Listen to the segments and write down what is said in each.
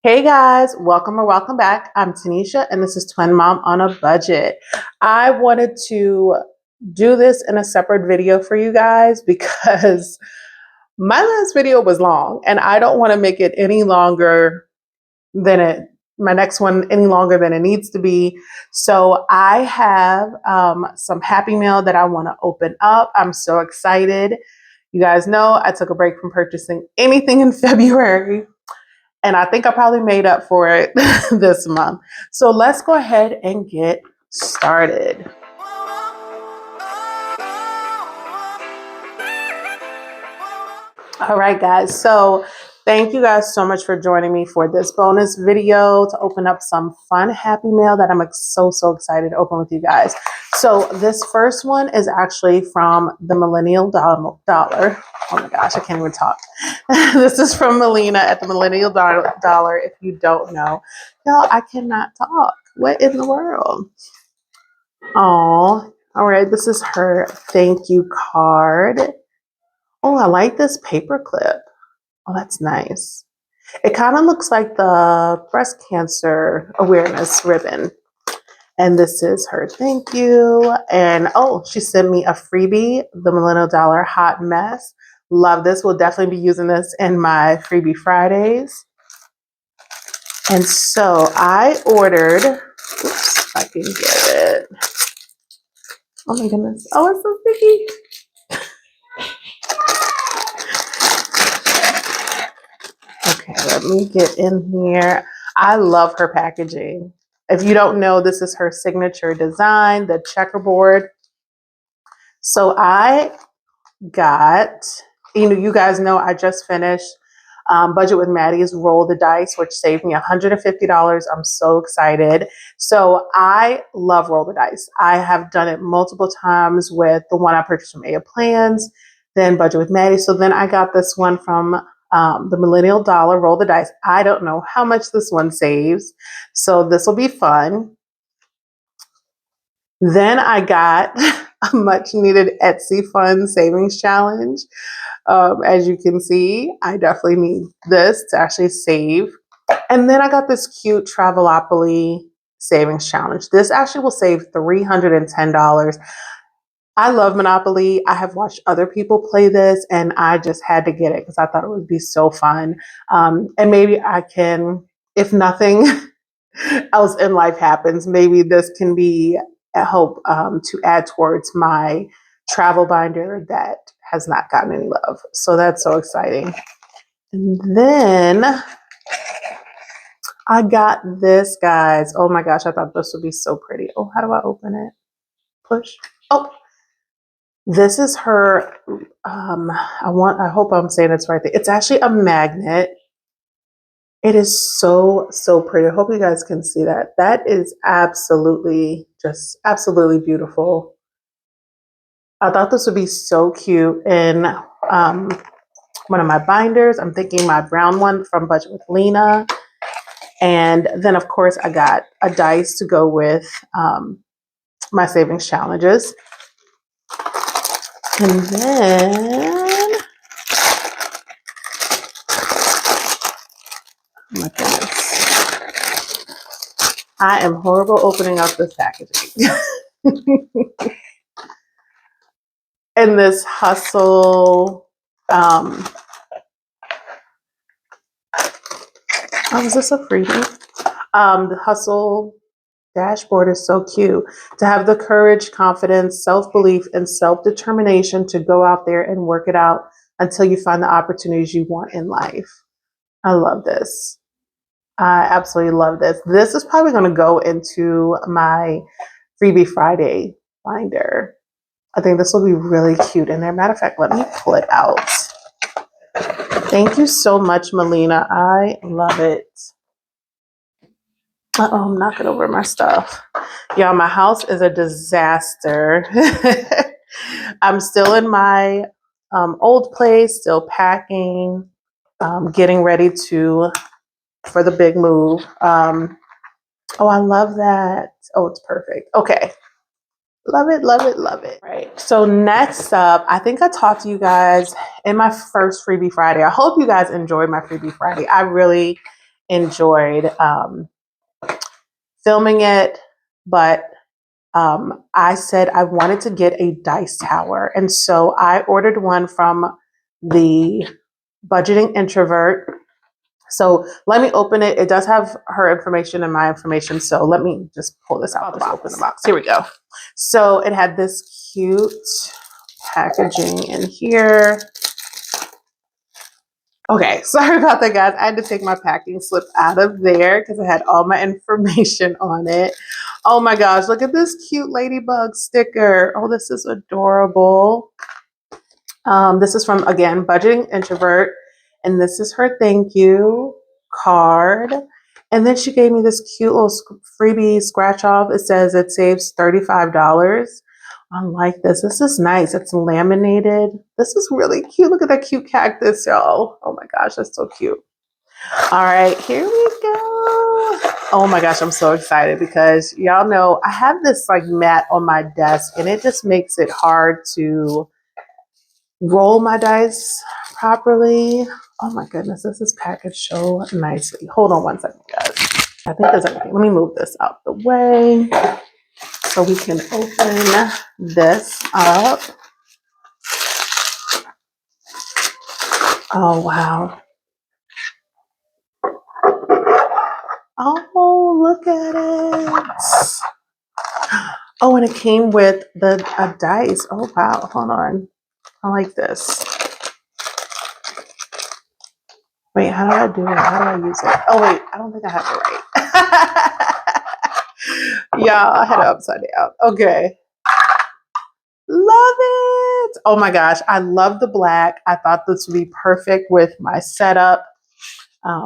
Hey guys, welcome or welcome back. I'm Tanisha and this is Twin Mom on a Budget. I wanted to do this in a separate video for you guys because my last video was long and I don't want to make it any longer than my next one any longer than it needs to be. So I have some Happy Mail that I want to open up. I'm so excited. You guys know I took a break from purchasing anything in February. And I think I probably made up for it this month. So let's go ahead and get started. All right, guys. So thank you guys so much for joining me for this bonus video to open up some fun Happy Mail that I'm so excited to open with you guys. So this first one is actually from the Millennial Dollar. Oh my gosh, I can't even talk. This is from Melina at the Millennial Dollar. If you don't know, y'all, I cannot talk. What in the world? Oh, all right. This is her thank you card. Oh, I like this paper clip. Oh, that's nice. It kind of looks like the breast cancer awareness ribbon. And this is her thank you. And oh, she sent me a freebie, the Millennial Dollar Hot Mess. Love this. We'll definitely be using this in my freebie Fridays. And so I ordered, oops, if I can get it. Oh my goodness. Oh, it's so sticky. Okay, let me get in here. I love her packaging. If you don't know, this is her signature design, the checkerboard. So I got, you guys know I just finished Budget with Maddie's Roll the Dice, which saved me $150. I'm so excited. So I love Roll the Dice. I have done it multiple times with the one I purchased from Aya Plans, then Budget with Maddie. So then I got this one from the Millennial Dollar Roll the Dice. I don't know how much this one saves. So this will be fun. Then I got a much needed Etsy Fund Savings Challenge. As you can see, I definitely need this to actually save. And then I got this cute Travelopoly Savings Challenge. This actually will save $310. I love Monopoly. I have watched other people play this and I just had to get it because I thought it would be so fun. And maybe I can, if nothing else in life happens, maybe this can be a hope to add towards my travel binder that has not gotten any love. So that's so exciting. And then I got this, guys. Oh my gosh, I thought this would be so pretty. Oh, how do I open it? Push. Oh, this is her. I hope I'm saying it's right. It's actually a magnet. It is so pretty. I hope you guys can see that. That is absolutely beautiful. I thought this would be so cute in one of my binders. I'm thinking my brown one from Budget with Lena. And then, of course, I got a dice to go with my savings challenges. And then, oh my goodness, I am horrible opening up this packaging. And this Hustle, oh, is this a freebie? The Hustle dashboard is so cute. To have the courage, confidence, self-belief, and self-determination to go out there and work it out until you find the opportunities you want in life. I love this. I absolutely love this. This is probably going to go into my Freebie Friday binder. I think this will be really cute in there. Matter of fact, let me pull it out. Thank you so much, Melina. I love it. Uh-oh, I'm knocking over my stuff. Y'all, my house is a disaster. I'm still in my old place, still packing, getting ready for the big move. Oh, I love that. Oh, it's perfect. Okay. Love it, love it, love it. Right. So next up, I think I talked to you guys in my first Freebie Friday. I hope you guys enjoyed my Freebie Friday. I really enjoyed filming it, but I said I wanted to get a dice tower. And so I ordered one from the Budgeting Introverrt. So let me open it. It does have her information and my information. So let me just pull this out. Just open the box. Here we go. So it had this cute packaging in here. Okay, sorry about that, guys. I had to take my packing slip out of there because it had all my information on it. Oh my gosh, look at this cute ladybug sticker. Oh, this is adorable. This is from, again, Budgeting Introverrt, and this is her thank you card. And then she gave me this cute little freebie scratch off. It says it saves $35. I like this. This is nice. It's laminated. This is really cute. Look at that cute cactus, y'all. Oh my gosh, that's so cute. All right, here we go. Oh my gosh, I'm so excited because y'all know I have this like mat on my desk and it just makes it hard to roll my dice properly. Oh my goodness, this is packaged so nicely. Hold on one second, guys. I think there's everything. Let me move this out the way so we can open this up. Oh, wow. Oh, look at it. Oh, and it came with a dice. Oh, wow. Hold on. I like this. Wait, how do I do it? How do I use it? Oh, wait. I don't think I have it right. Yeah, I had it upside down. Okay. Love it. Oh my gosh. I love the black. I thought this would be perfect with my setup. I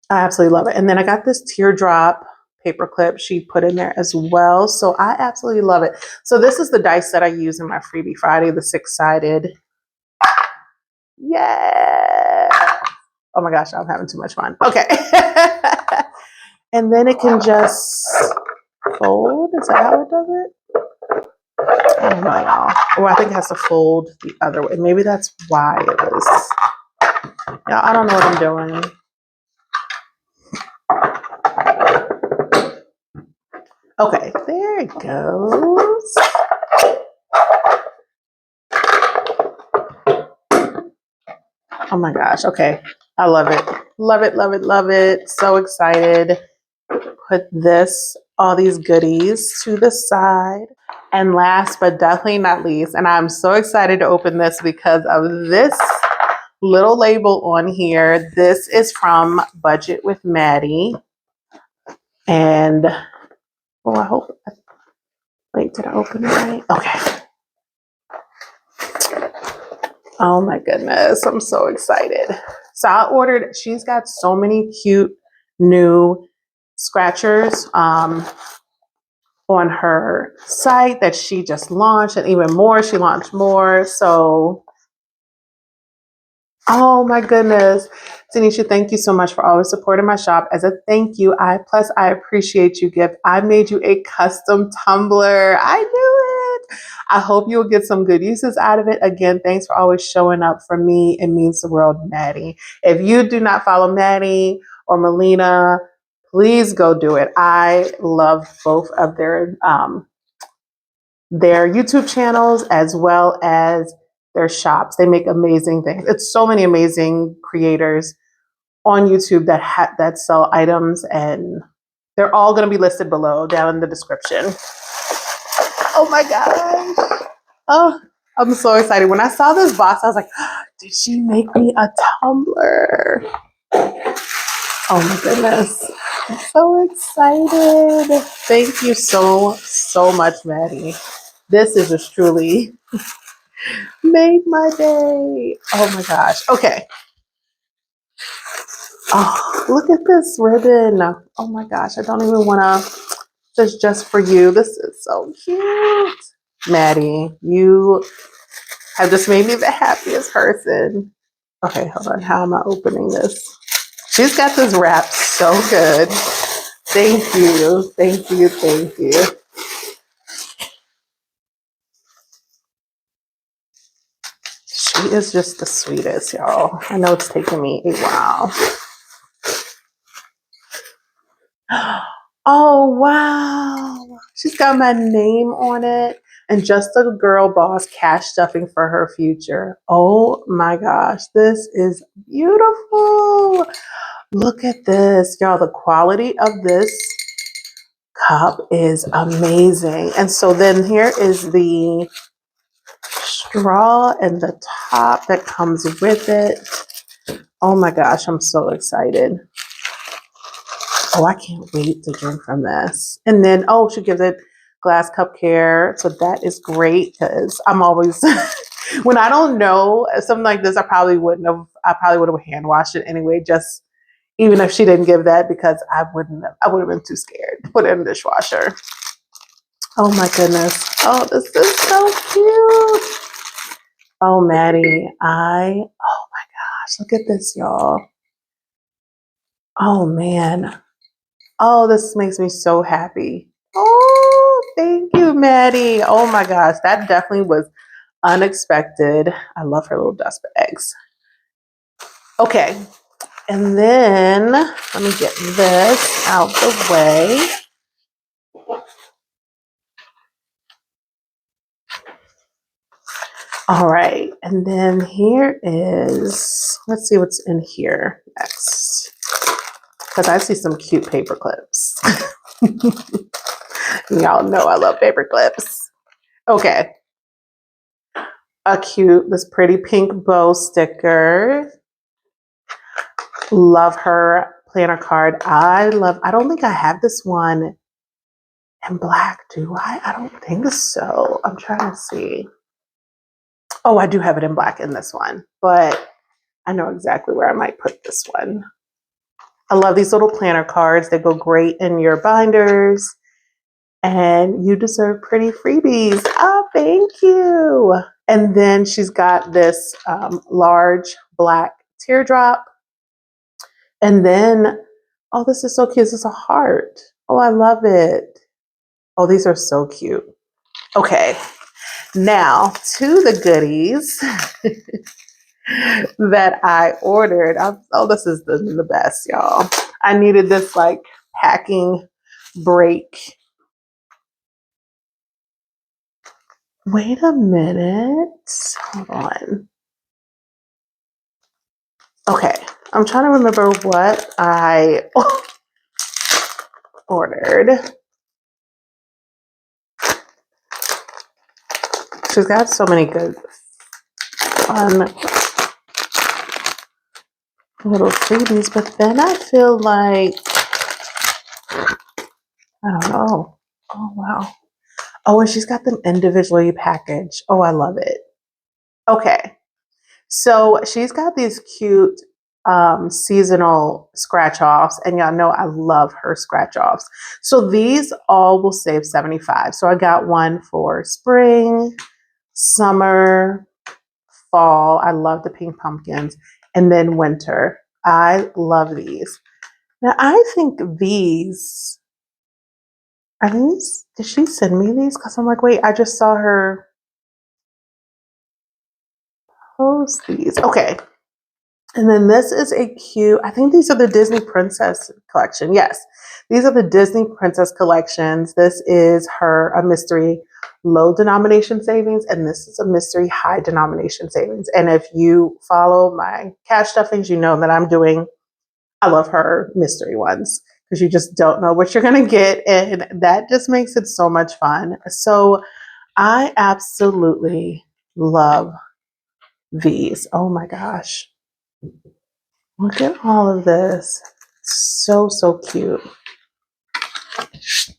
absolutely love it. And then I got this teardrop paper clip she put in there as well. So I absolutely love it. So this is the dice that I use in my Freebie Friday, the 6-sided. Yeah. Oh my gosh, I'm having too much fun. Okay. And then it can just fold. Is that how it does it? I don't know, y'all. Oh, I think it has to fold the other way. Maybe that's why it was. Yeah, I don't know what I'm doing. Okay, there it goes. Oh my gosh. Okay. I love it. Love it, love it, love it. So excited. Put all these goodies to the side. And last but definitely not least, and I'm so excited to open this because of this little label on here. This is from Budget with Maddie. And, oh, I hope, wait, did I open it right? Okay. Oh my goodness, I'm so excited. So I ordered, she's got so many cute new scratchers on her site that she just launched, and even more, she launched more. So, oh my goodness. Tanisha, thank you so much for always supporting my shop. As a thank you, I appreciate you, gift. I made you a custom tumbler. I knew it. I hope you'll get some good uses out of it. Again, thanks for always showing up for me. It means the world, Maddie. If you do not follow Maddie or Melina, please go do it. I love both of their YouTube channels as well as their shops. They make amazing things. It's so many amazing creators on YouTube that sell items, and they're all going to be listed below down in the description. Oh my gosh. Oh, I'm so excited. When I saw this box, I was like, did she make me a tumbler? Oh my goodness. I'm so excited. Thank you so much, Maddie. This is just truly made my day. Oh my gosh. Okay. Oh, look at this ribbon. Oh my gosh. I don't even want to. This is just for you. This is so cute. Maddie, you have just made me the happiest person. Okay, hold on. How am I opening this? She's got this wrapped so good. Thank you. Thank you. Thank you. She is just the sweetest, y'all. I know it's taken me a while. Oh, wow. She's got my name on it. And just a girl boss cash stuffing for her future. Oh my gosh, this is beautiful. Look at this. Y'all, the quality of this cup is amazing. And so then here is the straw and the top that comes with it. Oh my gosh, I'm so excited. Oh, I can't wait to drink from this. And then, oh, she gives it glass cup care. So that is great because I'm always, when I don't know something like this, I probably would have hand washed it anyway, just even if she didn't give that because I would have been too scared to put it in the dishwasher. Oh my goodness. Oh, this is so cute. Oh, Maddie, oh my gosh, look at this, y'all. Oh man. Oh, this makes me so happy. Oh, thank you, Maddie. Oh my gosh, that definitely was unexpected. I love her little dust bags. Okay, and then let me get this out the way. All right, and then here is, let's see what's in here next. Because I see some cute paper clips. Y'all know I love paper clips. Okay. This pretty pink bow sticker. Love her planner card. I don't think I have this one in black, do I? I don't think so. I'm trying to see. Oh, I do have it in black in this one, but I know exactly where I might put this one. I love these little planner cards. They go great in your binders. And you deserve pretty freebies. Oh, thank you. And then she's got this large black teardrop. And then, oh, this is so cute. This is a heart. Oh, I love it. Oh, these are so cute. Okay, now to the goodies that I ordered. Oh, this is the best, y'all. I needed this like packing break. Wait a minute. Hold on. Okay, I'm trying to remember what I ordered. She's got so many good, fun little freebies, but then I feel like, I don't know. Oh, wow. Oh, and she's got them individually packaged. Oh, I love it. Okay, so she's got these cute seasonal scratch offs, and y'all know I love her scratch offs. So these all will save 75. So I got one for spring, summer, fall. I love the pink pumpkins, and then winter. I love these. Now I think these are these. Did she send me these? Because I'm like, wait, I just saw her post these. Okay. And then this is a cute, I think these are the Disney Princess collection. Yes, these are the Disney Princess collections. This is a mystery low denomination savings, and this is a mystery high denomination savings. And if you follow my cash stuffings, you know that I love her mystery ones because you just don't know what you're going to get. And that just makes it so much fun. So I absolutely love these. Oh my gosh. Look at all of this. So, so cute.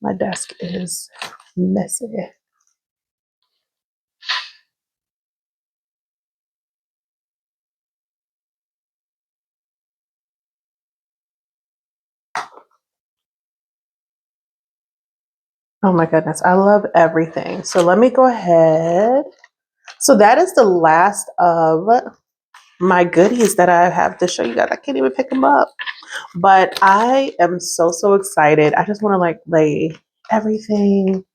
My desk is messy. Oh my goodness. I love everything. So let me go ahead. So that is the last of my goodies that I have to show you guys. I can't even pick them up. But I am so, so excited. I just want to like lay everything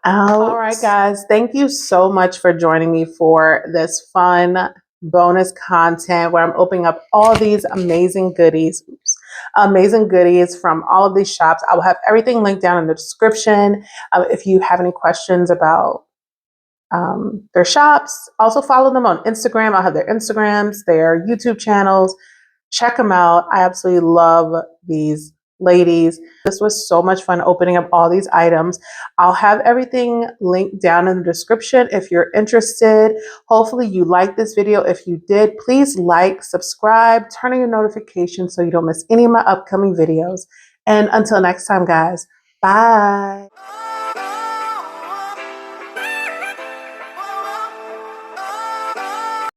out. All right, guys. Thank you so much for joining me for this fun bonus content where I'm opening up all these amazing goodies. Oops. amazing goodies from all of these shops. I will have everything linked down in the description. If you have any questions about their shops, also follow them on Instagram. I'll have their Instagrams, their YouTube channels. Check them out. I absolutely love these ladies. This was so much fun opening up all these items. I'll have everything linked down in the description if you're interested. Hopefully you liked this video. If you did, please like, subscribe, turn on your notifications so you don't miss any of my upcoming videos. And until next time, guys, bye.